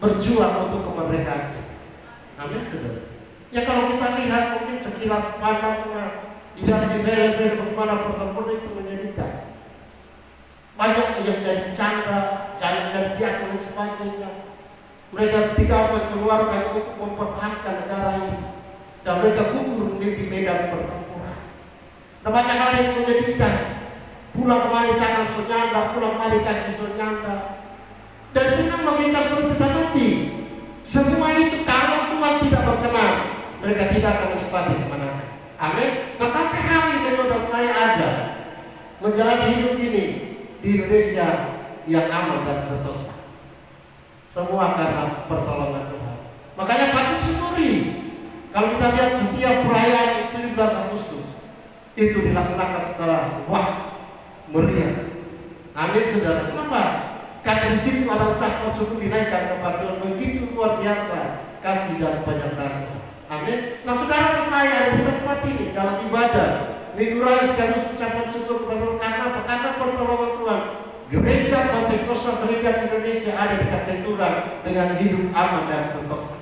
berjuang untuk kemerdekaan. Amin, saudara. Ya kalau kita lihat mungkin sekilas pandangnya tidak di film bagaimana pertempuran itu menyedihkan. Banyak yang jadi canda, jadi pihak dan sebagainya. Mereka tinggalkan keluarga untuk mempertahankan negara ini, dan mereka gugur di medan pertempuran. Dan banyak hal yang menyedihkan. Pulang kembali tangan sonyanda, pulang kembali kaki sonyanda. Dan dengan logika seperti tadi, semua itu kalau Tuhan tidak berkenan, mereka tidak akan menikmati kemenangan. Amin. Nah sampai hari ini dan saya ada menjalani hidup ini di Indonesia yang aman dan sentosa. Semua karena pertolongan Tuhan. Makanya patut syukuri kalau kita lihat setiap perayaan 17 Agustus itu dilaksanakan secara meriah. Amin, saudara. Kenapa? Karena di situ ada ucapan syukur dinaikkan kepada Tuhan. Begitu luar biasa kasih dan penyertaan Tuhan. Amin. Nah saudara, saya ada di tempat ini dalam ibadah Minggu Raya sekaligus ucapan syukur kepada Tuhan. Karena apa? Karena pertolongan Tuhan. Gereja Pentekosta Serikat Indonesia ada di Kateturan dengan hidup aman dan sentosa.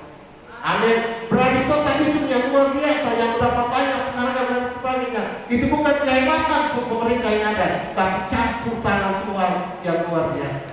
Amin. Berani kota itu yang luar biasa, yang berapa banyak penghargaan dan sebagainya. Itu bukan kehebatan pemerintah yang ada, tapi campur tangan Tuhan yang luar biasa.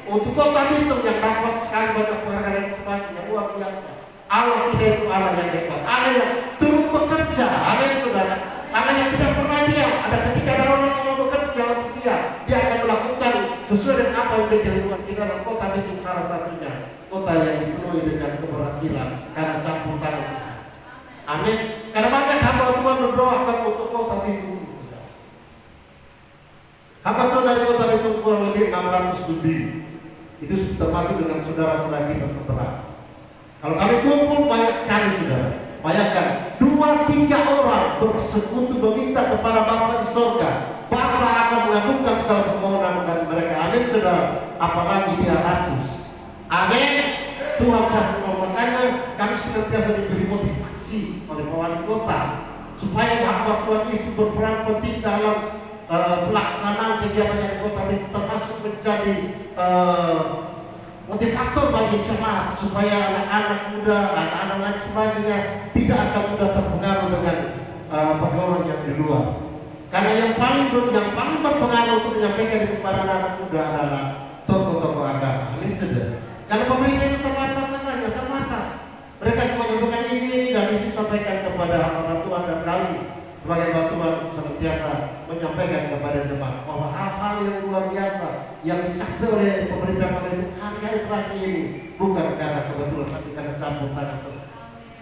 Untuk kota Bitung yang dapat sekali banyak penghargaan dan sebagainya, luar biasa. Allah kita itu Allah yang hebat, Allah yang turut bekerja. Amin, saudara. Allah yang tidak pernah diam. Ada ketika ada orang yang mau bekerja untuk dia akan melakukan sesuai dengan apa yang dia lakukan. Kita adalah kota Bitung salah satunya. Kota yang dipenuhi dengan keberhasilan karena campur tangan Tuhan. Amin. Karena banyak hamba Tuhan berdoakan untuk kota Bitung. Hamba Tuhan dari kota Bitung kurang lebih 600 lebih. Itu termasuk dengan saudara-saudara kita seberang. Kalau kami kumpul banyak sekali, saudara. Bayangkan 2-3 orang bersekutu meminta kepada Bapa di surga. Bapa akan mengabulkan segala permohonan mereka. Amin, saudara. Apalagi dia ratus. Amin. Tuhan pasti mau. Makanya kami senantiasa diberi motivasi oleh wali kota supaya hamba Tuhan itu berperan penting dalam pelaksanaan kegiatan yang kota ini, termasuk menjadi motivator bagi jemaat supaya anak-anak muda, anak-anak lain sebagainya tidak akan mudah terpengaruh dengan pergaulan yang di luar. Karena yang paling berpengaruh untuk menyampaikan itu kepada anak muda adalah tokoh-tokoh agama. Ini saja. Karena pemerintah itu terbatas saja, terbatas. Mereka cuma menyampaikan ini dan itu sampaikan kepada hamba Tuhan, dan kami sebagai hamba Tuhan senantiasa menyampaikan kepada jemaat bahwa hal-hal yang luar biasa yang dicapai oleh pemerintah itu hari-hari terakhir ini bukan karena kebetulan, tapi karena campur tangan Tuhan.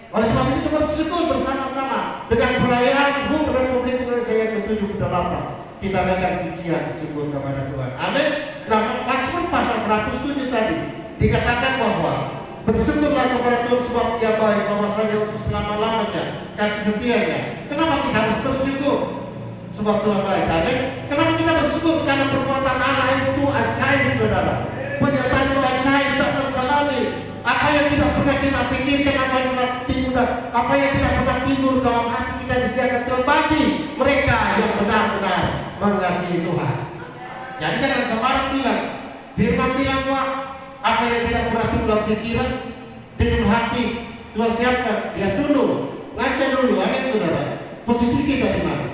Oleh sebab itu kita bersyukur bersama-sama dengan perayaan HUT Republik Indonesia yang ke-78. Kita naikkan pujian syukur kepada Tuhan. Amin. Nah, pasal 107 tadi dikatakan bahwa bersyukurlah kepada Tuhan sebab Dia baik, bahwasanya untuk selama-lamanya kasih setianya. Kenapa kita harus bersyukur? Sebab Tuhan baik. Amin. Kenapa kita bersyukur? Karena perbuatan Allah itu ajaib, saudara. Penyertaan itu ajaib, tak tersalami. Apa yang tidak pernah kita pikirkan, apa yang tidak pernah timbul dalam hati kita disediakan Tuhan bagi mereka yang benar-benar mengasihi Tuhan. Jadi jangan sembarang bilang. Firman bilang bahwa apa yang tidak pernah timbul dalam pikiran, timbul hati, Tuhan siapkan. Lihat dulu, ngaca dulu. Amin, saudara. Posisi kita di mana?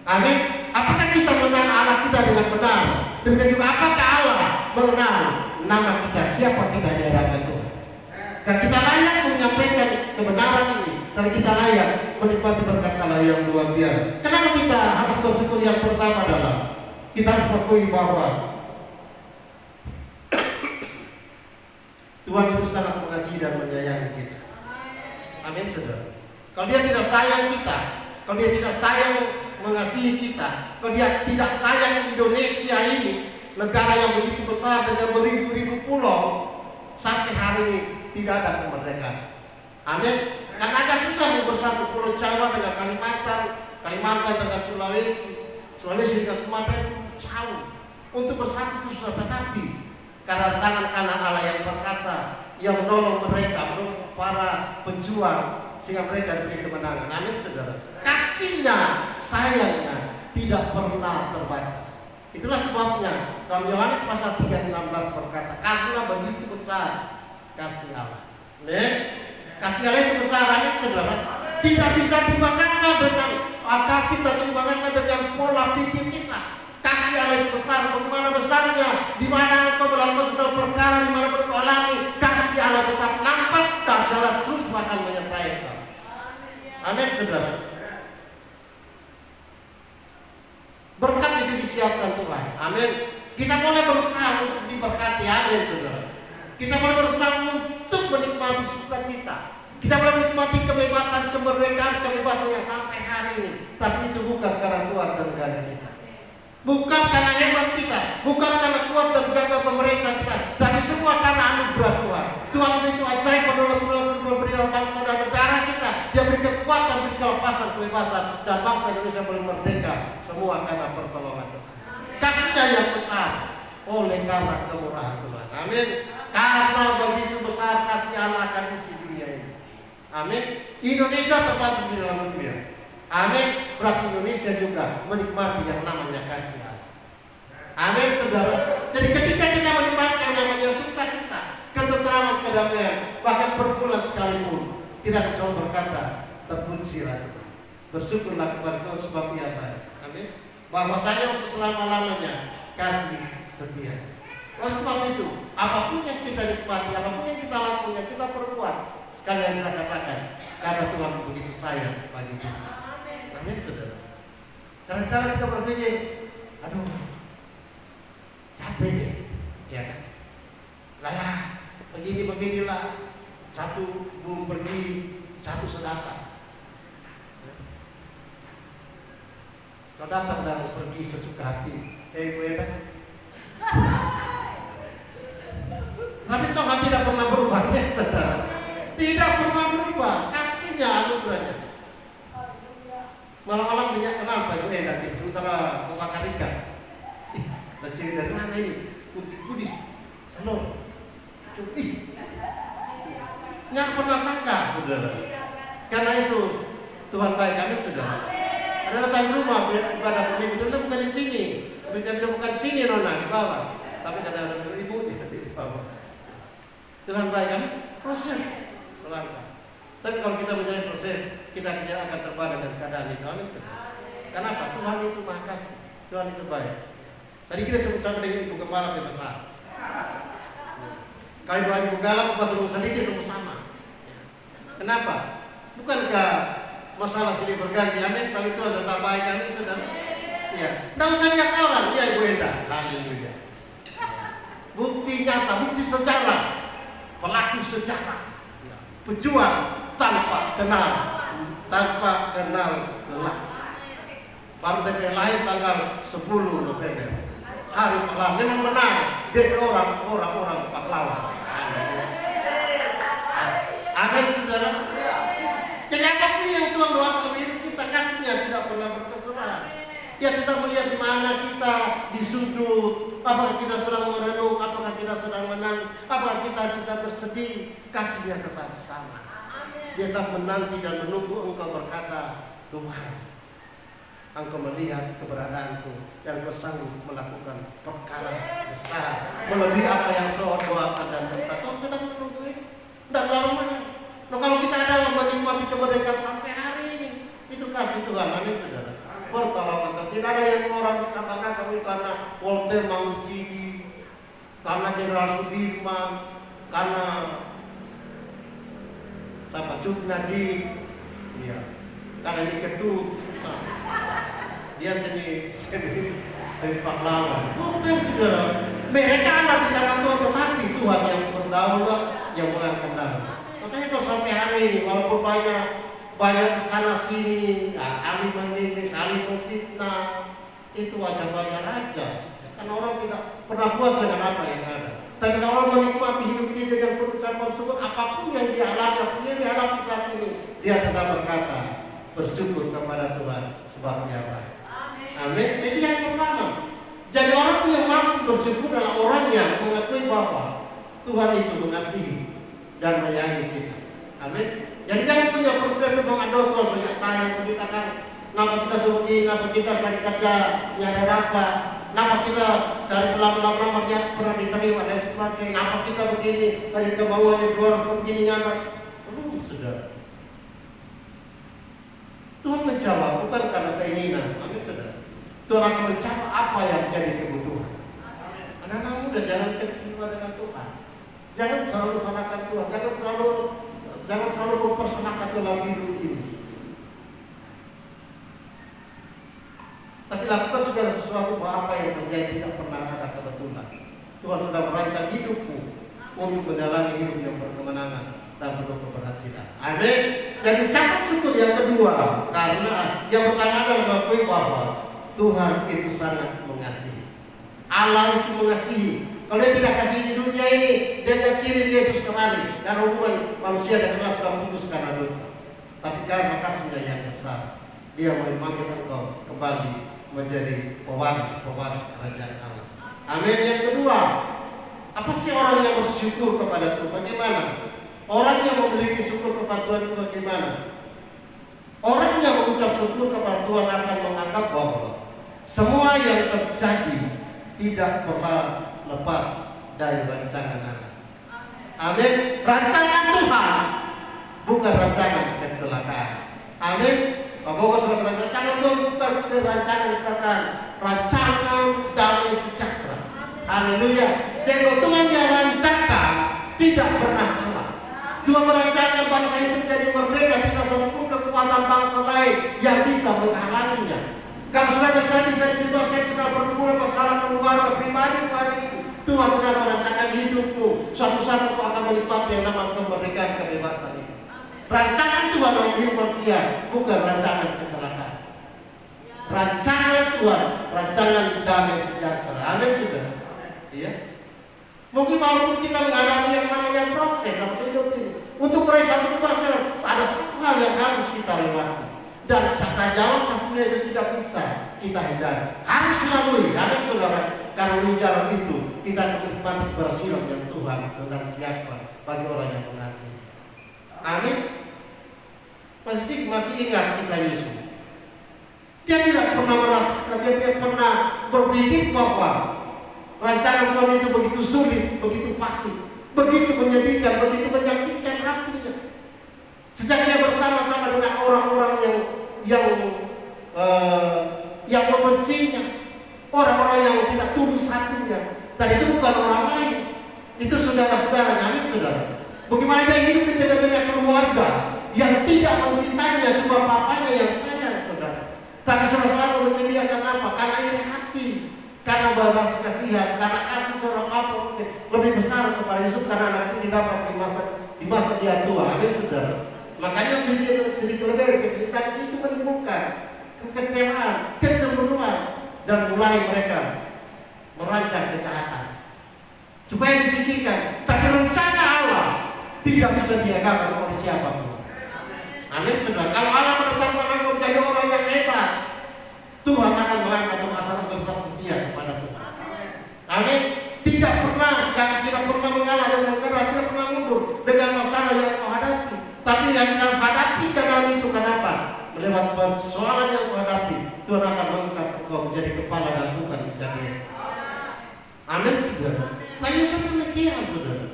Amin. Apakah kita mengenal Allah kita dengan benar? Demikian juga apakah Allah mengenal nama kita, siapa kita di hadapan Tuhan? Dan kita layak menyampaikan kebenaran ini, dan kita layak menikmati berkat Allah yang luar biasa. Kenapa kita harus bersyukur? Yang pertama adalah kita harus mengakui bahwa Tuhan itu sangat mengasihi dan menyayangi kita. Amin, saudara. Kalau Dia tidak sayang kita, kalau Dia tidak sayang mengasihi kita, kalau Dia tidak sayang Indonesia ini, negara yang begitu besar dengan beribu-ribu pulau, sampai hari ini tidak ada kemerdekaan. Amin. Karena agak susah bersatu Pulau Jawa dengan Kalimantan dengan Sulawesi dengan Sumatera itu jauh. Untuk bersatu itu susah, tetapi karena tangan kanan Allah yang perkasa yang menolong mereka, menolong para pejuang sehingga mereka diberi kemenangan. Amin, saudara. Kasihnya, sayangnya tidak pernah terbatas. Itulah sebabnya dalam Yohanes pasal 3:16 berkata, karena begitu besar kasih Allah. Kasih Allah itu besar, amin saudara. Tidak bisa dibanggakan dengan akal kita, dibanggakan dengan pola pikir kita. Kasih Allah itu besar, bagaimana besarnya, di mana engkau melakukan segala perkara, di mana engkau alami, kasih Allah tetap nampak dan Allah terus akan menyertai engkau. Amin saudara. Berkat itu disiapkan Tuhan. Amin. Kita boleh berusaha untuk diberkati. Amin saudara. Kita boleh berusaha untuk menikmati sukacita. Kita boleh menikmati kebebasan, kemerdekaan, kebebasan yang sampai hari ini. Tapi itu bukan karena Tuhan dan gagah kita. Bukan karena hebat kita, bukan karena kuat dan gagah pemerintah kita, tapi semua karena anugerah Tuhan. Tuhan itu ajaib menolong memberikan bangsa dan negara kita. Dia beri kekuatan, beri kelepasan, kebebasan, dan bangsa Indonesia boleh merdeka. Semua karena pertolongan Tuhan. Kasihnya yang besar oleh karena kemurahan Tuhan. Amin. Karena begitu besar kasih Allah akan isi dunia ini. Amin. Indonesia termasuk di dalam dunia. Amin. Berarti Indonesia juga menikmati yang namanya kasih Allah. Amin saudara. Jadi ketika kita menikmati yang namanya sukacita, ketentraman, kedamaian, bahkan perbulan sekalipun, kita akan selalu berkata, terpujilah Tuhan. Bersyukurlah kepada Tuhan sebab Ia baik. Amin. Bahwasanya untuk selama-lamanya kasih setia. Oleh sebab itu, apapun yang kita nikmati, apapun yang kita lakukan, yang kita perbuat, sekali yang saya katakan, karena Tuhan begitu sayang bagi kita. Amin saudara. Kadang-kadang kita berpikir, aduh, capek deh, ya kan? Lelah, beginilah, satu belum pergi, satu sudah datang. Kau datang dan pergi sesuka hati, gue dah. Tapi Tuhan tidak pernah berubah, ya saudara. Tidak pernah berubah, kasihnya, anugerahnya. Malam-malam banyak kenal Pak Ibu Eda, sementara membakar ikan. Dan ciri dari mana ini? Kudis, Sanur. Nggak pernah sangka, saudara. Karena itu Tuhan baik kami, saudara. Ada datang di rumah ibadah pemimpin itu bukan di sini, bukan di sini nona di bawah, tapi kadang ada ibu di bawah. Tuhan baik kami, proses melangkah. Tapi kalau kita menjalani proses, kita tidak akan terbawa dengan keadaan itu. Amin. Kenapa? Tuhan itu maha kasih, Tuhan itu baik. Tadi kita sebut-sebut dengan ibu gembala yang besar. Kalau ibu galak, ibu turun sedikit semua sama. Kenapa? Bukankah masalah sini berganti? Amin. Tapi Tuhan tetap baik. Amin. Saudara. Ya. Tidak usah lihat orang. Ya Ibu Enda. Haleluya. Bukti nyata, bukti sejarah, pelaku sejarah, pejuang tanpa kenal lelah. Baru DP lahir tanggal 10 November. Hari pahlawan memang benar. Dari orang pahlawan. Amin saudara. Jadi apapun yang Tuhan doakan dalam hidup kita, kasihnya tidak pernah berkesudahan. Dia tetap melihat di mana kita di sudut. Apakah kita sedang merenung, apakah kita sedang menangis, apakah kita bersedih, kasihnya tetap sama. Dia tetap menanti dan menunggu engkau berkata, Tuhan, engkau melihat keberadaanku dan engkau sanggup melakukan perkara besar melebihi apa yang saya doakan dan minta. Tuhan sedang menunggu itu. Dan lalu nah, kalau kita ada menikmati kemerdekaan sampai hari ini, itu kasih Tuhan. Amin saudara. Pertolongan. Tidak ada yang orang bisa bangga kami karena Walter Mangusidi, karena Jenderal Sudirman, karena Cut Nadi, ya, karena ini Ketut, dia seni pahlawan. Bukan saudara. Mereka ada di tangan Tuhan, tetapi Tuhan yang berdaulat, yang mengandalkan. Makanya kalau sampai hari ini, walaupun banyak sana sini, saling mengindik, saling memfitnah, itu wajar-wajar aja. Karena orang tidak pernah puas dengan apa yang ada. Tapi kalau orang menikmati hidup ini dengan perucapan syukur, apapun yang dia alami, apapun yang dihadapi saat ini, dia tetap berkata, bersyukur kepada Tuhan sebab Dia baik. Amin. Jadi yang pertama, jadi orang yang mampu bersyukur adalah orang yang mengakui bahwa Tuhan itu mengasihi dan menyayangi kita. Amin. Jadi jangan punya persepsi bahwa ada Tuhan banyak sayang kita kan, kenapa kita suruh ini, kenapa kita cari kerja, nyari apa. Kenapa kita cari pelamar-lamarnya pernah diterima dan sebagainya? Kenapa kita begini? Tadi kemauannya 200 begini anak. Belum, saudara. Tuhan menjawab bukan karena keinginan. Amin, saudara. Tuhan akan mencapai apa yang menjadi kebutuhan. Anak-anak muda jangan kecewa dengan Tuhan. Jangan selalu salahkan Tuhan. Jangan selalu mempersemakan dalam hidup ini. Tapi lakukan segala sesuatu bahwa apa yang terjadi tidak pernah ada kebetulan. Tuhan sudah merancang hidupmu untuk menjalani hidup yang berkemenangan dan penuh keberhasilan. Amin. Dan ucapan syukur yang kedua, karena yang pertama adalah mengakui bahwa Tuhan itu sangat mengasihi. Allah itu mengasihi. Kalau dia tidak kasih di dunia ini, dia akan kirim Yesus kemari. Karena hubungan manusia dan Allah sudah putus karena dosa. Tapi karena kasihnya yang besar, dia memanggil engkau kembali menjadi pewaris kerajaan Allah. Amin. Yang kedua, apa sih orang yang bersyukur kepada Tuhan? Bagaimana? Orang yang memiliki syukur kepada Tuhan itu bagaimana? Orang yang mengucap syukur kepada Tuhan akan menganggap bahwa semua yang terjadi tidak pernah lepas dari rancangan Allah. Amin. Rancangan Tuhan bukan rancangan kecelakaan. Amin. Pak Bogor sudah bilang rancangan Tuhan bukan rancangan kecelakaan, rancangan damai sejahtera. Haleluya. Jadi Tuhan yang rancangkan tidak pernah salah. Tuhan merancangkan bangsa itu menjadi merdeka, tidak satupun kekuatan bangsa lain yang bisa menghalanginya. Kalau saudara dan saya bisa dibebaskan segala pergumulan masalah keluarga pribadi hari ini, Tuhan sudah merancangkan hidupmu. Suatu saat kau akan menikmati yang namanya kemerdekaan kebebasan itu. Rancangan Tuhan dalam hidup manusia bukan rancangan kecelakaan. Rancangan Tuhan, rancangan damai sejahtera. Amin, saudara. Iya. Mungkin walaupun kita mengalami yang namanya proses dalam hidup ini, untuk meraih satu keberhasilan ada satu hal yang harus kita lewati. Dan serta jalan satunya itu tidak bisa kita hindari. Harus dilalui. Amin, saudara. Karena di jalan itu kita akan menikmati keberhasilan yang Tuhan sedang siapkan bagi orang yang mengasihi. Amin. Masih ingat kisah Yusuf. Dia tidak pernah merasakan, dia tidak pernah berpikir bahwa rancangan Tuhan itu begitu sulit, begitu pahit, begitu menyedihkan, begitu menyakitkan hatinya. Sejak dia bersama-sama dengan orang-orang yang membencinya, orang-orang yang tidak tulus hatinya, dan itu bukan orang lain, itu saudara-saudaranya. Amin, saudara. Bagaimana dia hidup di tengah-tengah keluarga yang tidak mencintainya, cuma papanya yang sayang, saudara. Tapi selalu mencintaikan apa? Karena iri hati, karena belas kasihan, karena kasih seorang apa lebih besar kepada Yusuf, karena anak itu didapat di masa dia tua. Amin, saudara. Makanya sedikit lebih kecerdasan itu menimbulkan kekecewaan, kecemburuan, dan mulai mereka merancang kejahatan supaya disingkirkan. Tapi rencana Allah tidak bisa digagalkan oleh siapapun. Amin, saudara. Kalau Allah menetapkan engkau menjadi orang yang hebat, Tuhan akan mengangkat masalah tetap setia kepada Tuhan. Amin. Tidak pernah mengalah dengan keras, tidak pernah mundur dengan masalah yang kau hadapi. Tapi yang kita hadapi dalam itu kenapa? Melewati persoalan yang kau hadapi, Tuhan akan mengangkat kau menjadi kepala dan bukan menjadi. Amin, saudara. Nah, Yusuf demikian, saudara.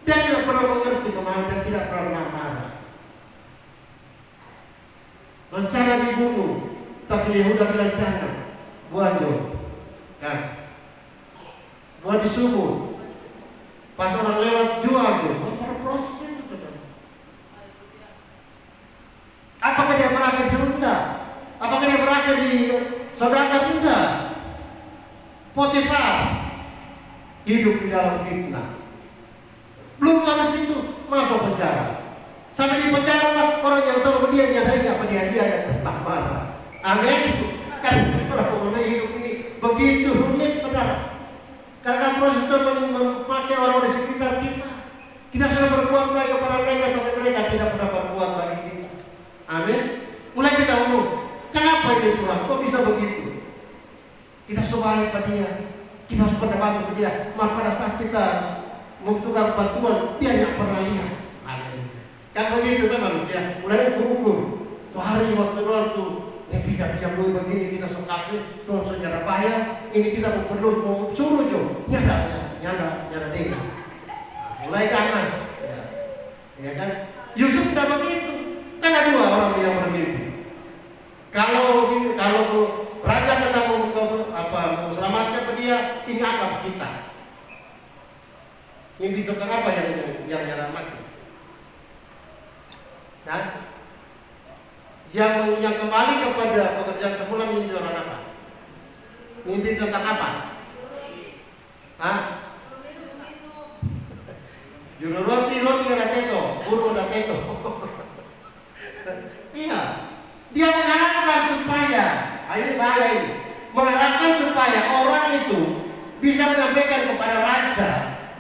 Dia tidak pernah mengerti kemana dan tidak pernah marah. Rencana dibunuh, tapi Yehuda bilang jangan, buat kan? Buat di sumur. Pas orang lewat jual proses itu, saudara. Apakah dia berakhir serendah? Apakah dia berakhir di saudara muda? Potifar hidup di dalam fitnah. Belum sampai situ masuk penjara. Sampai di penjara orang yang tahu dia nyadari apa dia ada tetap marah. Amin. Karena saudara hidup ini begitu rumit, saudara. Karena proses itu memakai orang di sekitar kita. Kita sudah berbuat baik kepada mereka, tapi mereka tidak pernah berbuat bagi kita. Amin. Mulai kita ngomong, kenapa ini Tuhan? Kok bisa begitu? Kita subahi pada dia, kita suka bantu dia. Maka pada saat kita membutuhkan bantuan, dia tidak pernah lihat. Amin. Kan begitu kan manusia. Mulai ukur. Tuh hari waktu Yang kita pinjam duit begini kita sok kasih, Tuhan saudara bayar. Ini kita mau suruh jo, nyada dengar. Mulai ganas, ya kan? Yusuf tidak begitu. Kan ada dua orang yang bermimpi. Kalau raja kata mau selamatkan dia, ingat kita. Mimpi tentang apa yang nyelamatkan? Nah, yang kembali kepada pekerjaan semula mimpi orang apa? Mimpi tentang apa? Hah? Juru roti ada teto, burung ada teto. Iya, dia mengharapkan supaya, ini bahaya ini, mengharapkan supaya orang itu bisa menyampaikan kepada raja,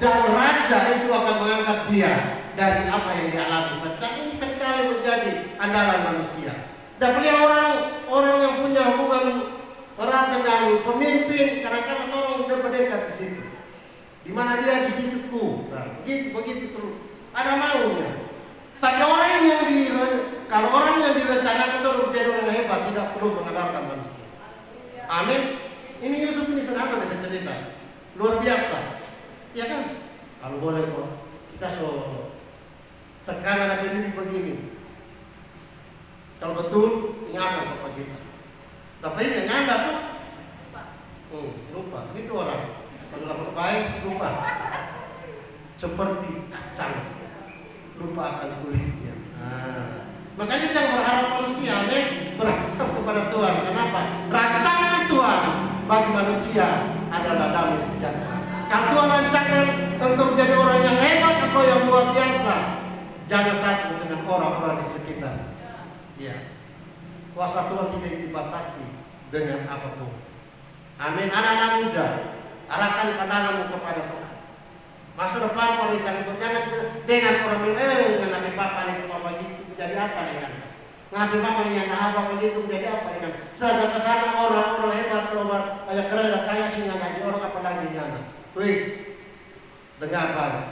dan raja itu akan mengangkat dia dari apa yang dialami. Dan ini sekali menjadi andalan manusia. Dan beliau orang yang punya hubungan erat dengan pemimpin, kadang-kadang orang sudah mendekat di situ. Di mana dia di situ nah, begitu terus. Ada maunya. Tapi kalau orang yang direncanakan itu menjadi orang hebat, tidak perlu mengandalkan manusia. Amin. Ini Yusuf ini sederhana dengan cerita, luar biasa. Ya kan? Kalau boleh kok, kita tekanan ada ini begini. Kalau betul, ingatkan Bapak kita. Tapi ini nyanda tuh. Lupa. Itu orang. Kalau dapat baik, lupa. Seperti kacang. Lupa akan kulitnya. Makanya jangan berharap manusia, berharap kepada Tuhan. Kenapa? Rancangan Tuhan bagi manusia adalah damai sejahtera. Kalau Tuhan rancangan untuk menjadi orang yang hebat atau yang luar biasa, jangan takut dengan orang-orang di sekitar. Ya, kuasa Tuhan tidak dibatasi dengan apapun. Amin. Anak-anak muda, arahkan pandanganmu kepada Tuhan. Masa depan kalau jangan dengan orang bilang, nabi papa itu apa gitu, menjadi apa dengan? Nabi papa yang apa begitu menjadi apa dengan? Sedangkan kesana orang hebat, orang banyak keren, kaya singa jadi orang apa lagi nyana? Wis, dengar baik.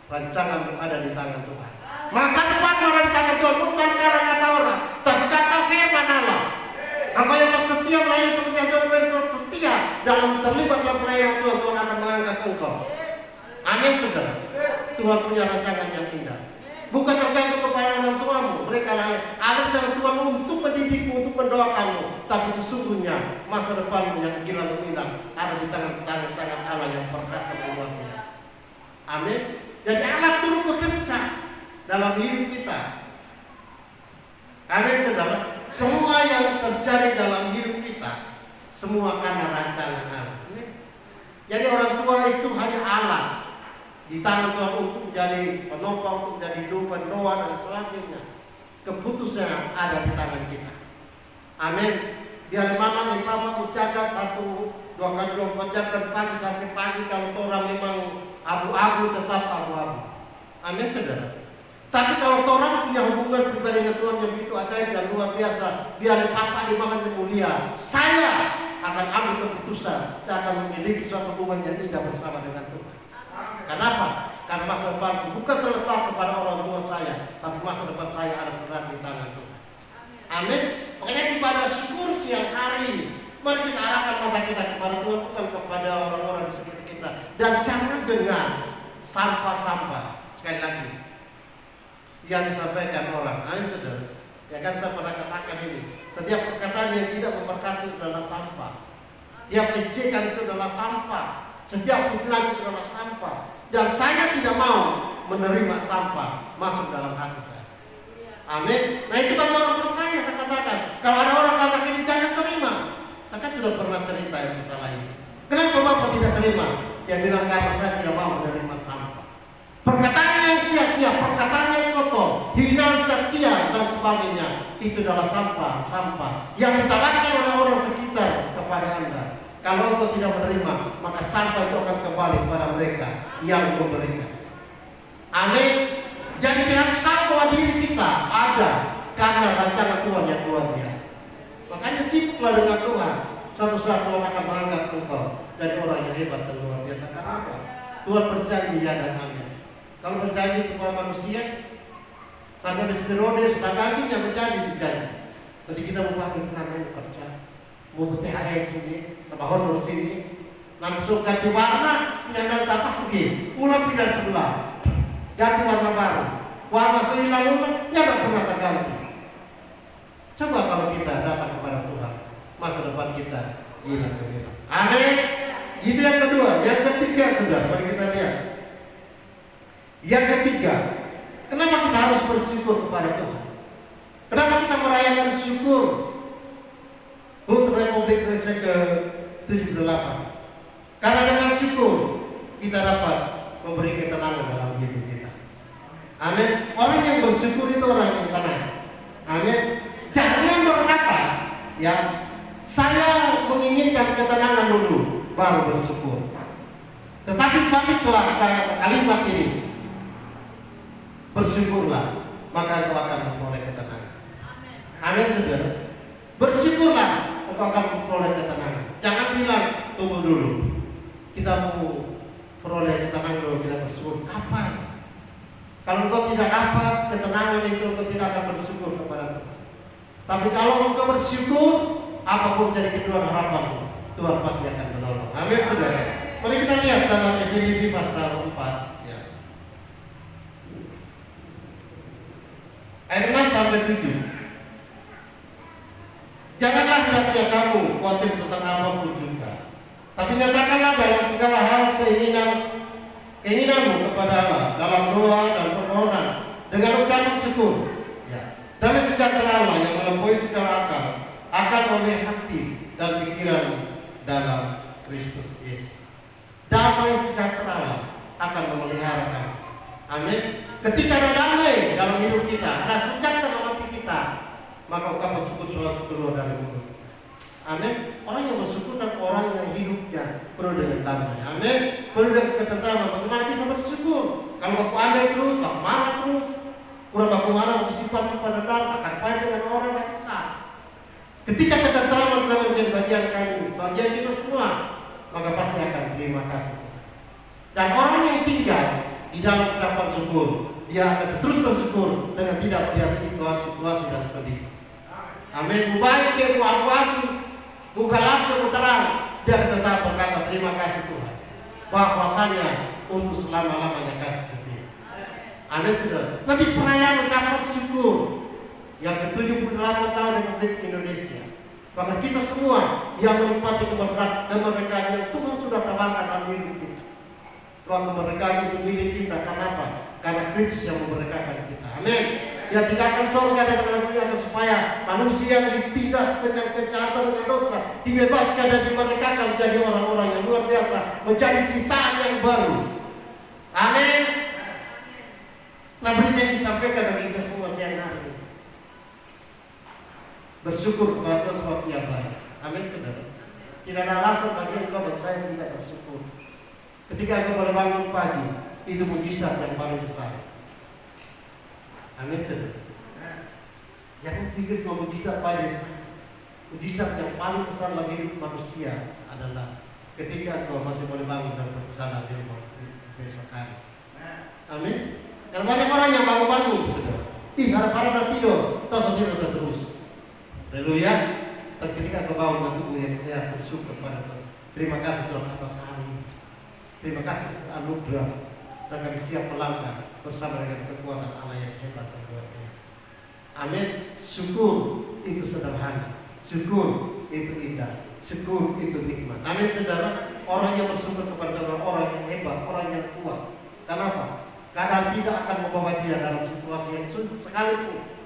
Rancangan ada di tangan Tuhan. Masa depan ada di tangan Tuhan, bukan karena kata orang, tapi kata firman Allah. Apa yang setia melayani pekerjaan Tuhan, Tuhan setia dalam terlibat dalam pelayanan Tuhan, Tuhan akan mengangkat engkau. Amin saudara. Tuhan punya rancangan yang indah. Bukan tergantung kepada orang tuamu. Mereka ada dalam Tuhan untuk mendidikmu, untuk mendoakanmu. Tapi sesungguhnya masa depanmu yang gila gemilang ada di tangan Allah yang perkasa dan luar biasa. Amin. Jadi Allah turut bekerja dalam hidup kita. Amin saudara. Semua yang terjadi dalam hidup kita, semua karena rancangan Allah. Jadi orang tua itu hanya alat di tangan Tuhan untuk menjadi penopang, untuk menjadi pendoa dan sebagainya. Keputusan ada di tangan kita. Amin. Biar mama dan papa menjaga 1-2 kali 24 jam dari pagi sampai pagi. Kalau orang memang abu-abu, tetap abu-abu. Amin saudara. Tapi kalau orang punya hubungan pribadi dengan Tuhan yang begitu ajaib dan luar biasa, biar papa di mama yang mulia, saya akan ambil keputusan, saya akan memiliki suatu hubungan yang indah bersama dengan Tuhan. Kenapa? Karena masa depan bukan terletak kepada orang tua saya, tapi masa depan saya ada terletak di tangan Tuhan. Amin. Makanya ibadah syukur siang hari ini, mari kita arahkan mata kita kepada Tuhan, bukan kepada orang-orang di sekitar kita. Dan jangan dengar sampah-sampah. Sekali lagi, yang disampaikan orang. Amin saudara. Ya kan saya pernah katakan ini. Setiap perkataan yang tidak memberkati itu adalah sampah. Setiap ejekan itu adalah sampah. Setiap fitnah itu adalah sampah. Dan saya tidak mau menerima sampah masuk dalam hati saya. Amin. Nah itu bagi orang percaya saya katakan. Kalau ada orang katakan ini jangan terima. Saya kan sudah pernah cerita yang masalah ini. Kenapa Bapak tidak terima? Dia bilang karena saya tidak mau menerima sampah. Perkataan yang sia-sia, perkataan yang kotor, hinaan, cacian dan sebagainya, itu adalah sampah yang ditawarkan oleh orang sekitar kepada Anda. Kalau engkau tidak menerima, maka sampah itu akan kembali kepada mereka yang memberikan. Amin. Jadi kita harus tahu bahwa diri kita ada karena rancangan Tuhan yang luar biasa. Makanya sibuklah dengan Tuhan. Suatu saat Tuhan akan mengangkat engkau dari orang yang hebat dan luar biasa. Karena apa? Tuhan berjanji ya dan amin. Kalau berjanji kepada manusia, sampai habis periode sudah ganti yang berjanji. Nanti kita mau pakai pengantin kerja, mau THR sini, tambah honor sini, langsung ganti warna, yang tak pakai, ulang pindah sebelah, ganti warna baru, warna sehilang yang tak pernah terganti. Coba kalau kita datang kepada Tuhan, masa depan kita hilang gembira. Amin. Itu yang kedua. Yang ketiga, saudara, mari kita lihat. Yang ketiga, kenapa kita harus bersyukur kepada Tuhan? Kenapa kita merayakan syukur HUT Republik Indonesia ke-78? Karena dengan syukur kita dapat memberi ketenangan dalam hidup kita. Amin. Orang yang bersyukur itu orang yang tenang. Amin. Jangan berkata, ya, saya menginginkan ketenangan dulu, baru bersyukur. Tetapi baliklah kalimat ini, bersyukurlah, maka engkau akan memperoleh ketenangan. Amin, saudara. Bersyukurlah, engkau akan memperoleh ketenangan. Jangan bilang tunggu dulu, kita mau peroleh ketenangan dulu, kita bersyukur. Kapan? Kalau engkau tidak dapat ketenangan itu, engkau tidak akan bersyukur kepada Tuhan. Tapi kalau engkau bersyukur, apapun jadi kedua harapan, Tuhan pasti akan menolong. Amin, saudara. Mari kita lihat dalam Filipi pasal 4 ya. Ayat 6 sampai 7. Janganlah hendaknya kamu khawatir tentang apapun juga, tapi nyatakanlah dalam segala hal keinginanmu kepada Allah dalam doa dan permohonan dengan ucapan syukur. Ya. Damai sejahtera Allah yang melampaui segala akal akan memilih hati dan pikiran dalam Kristus Yesus. Damai sejahtera Allah akan memelihara kamu. Amin. Ketika ada damai dalam hidup kita, ada sejahtera dalam hati kita, maka ungkapan syukur selalu keluar dari mulut. Amin. Orang yang bersyukur dan orang yang hidupnya penuh dengan damai. Amin. Penuh dengan ketentraman. Bagaimana bisa bersyukur? Kalau aku ambil terus, aku marah terus, kurang aku marah, aku simpan dendam, akan pahit dengan orang yang sah. Ketika ketentraman telah menjadi bagian kami, bagian kita semua, maka pasti akan terima kasih. Dan orang yang tinggal di dalam ucapan syukur, dia akan terus bersyukur dengan tidak melihat situasi dan kondisi. Amin. Baik dia abu-abu, buka lampu terang, dia tetap berkata terima kasih Tuhan, bahwasanya untuk selama-lamanya kasih setia. Amin, saudara. Lebih perayaan ucapan syukur yang ke-78 tahun Republik Indonesia. Bahkan kita semua yang menikmati kemerdekaan yang Tuhan sudah tawarkan dalam hidup kita. Tuhan kemerdekaan itu milik kita. Karena apa? Karena Kristus yang memerdekakan kita. Amin. Yang tinggalkan surga dan dalam dunia supaya manusia yang ditindas dengan kejahatan dan dosa dibebaskan dan dimerdekakan menjadi orang-orang yang luar biasa, menjadi ciptaan yang baru. Amin. Nah, berita yang disampaikan bagi kita semua siang hari ini. Bersyukur kepada Tuhan sebab Ia baik. Amin, saudara. Tidak ada alasan bagi engkau dan saya tidak bersyukur. Ketika engkau boleh bangun pagi, itu mujizat yang paling besar. Amin, saudara. Jangan pikir bahwa mujizat paling besar. Mujizat yang paling besar dalam hidup manusia adalah ketika engkau masih boleh bangun dan bersama di rumah besok hari. Amin. Dan banyak orang yang bangun-bangun, saudara. Harap-harap udah tidur, tidur terus. Haleluya. Dan ketika kau bangun dengan tubuh yang sehat, bersyukur kepada Tuhan. Terima kasih Tuhan atas hari ini. Terima kasih anugerah. Dan kami siap melangkah bersama dengan kekuatan Allah yang hebat dan luar biasa. Amin. Syukur itu sederhana. Syukur itu indah. Syukur itu nikmat. Amin, saudara. Orang yang bersyukur kepada Tuhan, orang yang hebat, orang yang kuat. Kenapa? Karena tidak akan membawa dia dalam situasi yang sulit sekalipun.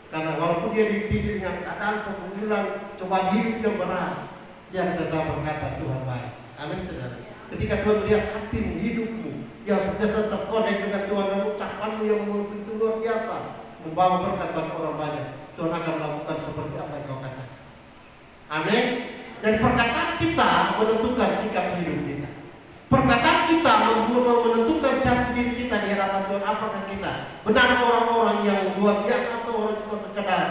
Karena walaupun dia ditimpa dengan keadaan pembunuhan, cobaan hidup yang berat, dia tetap berkata Tuhan baik. Amin, saudara. Ketika Tuhan melihat hatimu, hidupmu yang sentiasa terkonek dengan Tuhan dan ucapanmu yang begitu luar biasa, membawa berkat bagi orang banyak, Tuhan akan melakukan seperti apa yang kau katakan. Amin. Dan perkataan kita menentukan sikap hidup kita. Perkataan kita menentukan jati diri kita di hadapan Tuhan. Apakah kita benar orang-orang yang luar biasa atau orang cuma sekedar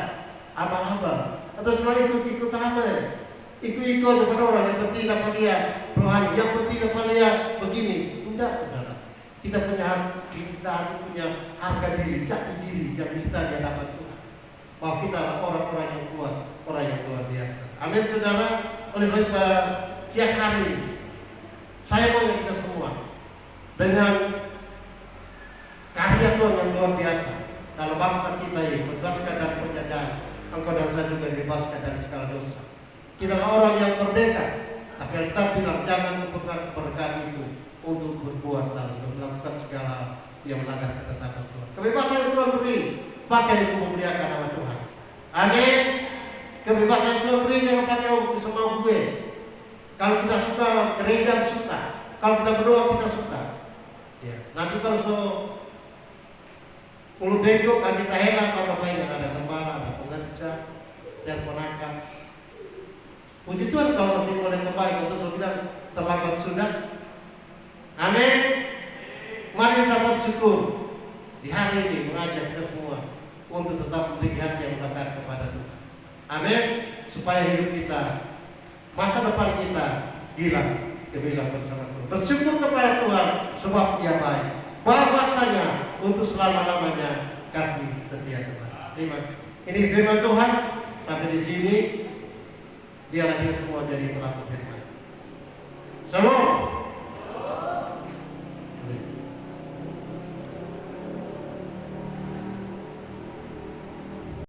abal-abal atau cuma ikut-ikut ramai, ikut-ikut kepada orang yang penting dapat lihat rohani, yang penting dapat lihat begini. Tidak, saudara. Kita punya harga diri, jati diri yang bisa di hadapan Tuhan. bahwa kita adalah orang-orang yang kuat, orang yang luar biasa. Amin saudara. Oleh sebab siang hari ini saya mau kita semua dengan karya Tuhan yang luar biasa dalam bangsa kita ini, bebaskan dari penjajahan. Engkau dan saya juga dibebaskan dari segala dosa. Kita adalah orang yang merdeka, tapi kita bilang jangan mempegang keberkahan itu untuk berbuat dan melakukan segala yang melanggar ketetapan Tuhan. Kebebasan yang Tuhan beri, pakai untuk memuliakan nama Tuhan. Amin. Kebebasan yang Tuhan beri jangan pakai untuk semau gue. Kalau kita suka gereja suka, kalau kita berdoa kita suka. Ya, nanti kalau ulu bego kan kita heran kalau banyak ada gembala, ada pengerja, teleponakan. Puji Tuhan kalau masih boleh kembali untuk saya bilang terlambat sudah. Amin. Mari kita bersyukur di hari ini mengajak kita semua untuk tetap memberi hati yang melekat kepada Tuhan. Amin. Supaya hidup kita, masa depan kita hilang gemilang bersama Tuhan. Bersyukur kepada Tuhan sebab Ia baik. Bahwasanya untuk selama-lamanya kasih setia Tuhan. Ini firman Tuhan. Sampai di sini biarlah kita semua jadi pelaku firman. Shalom.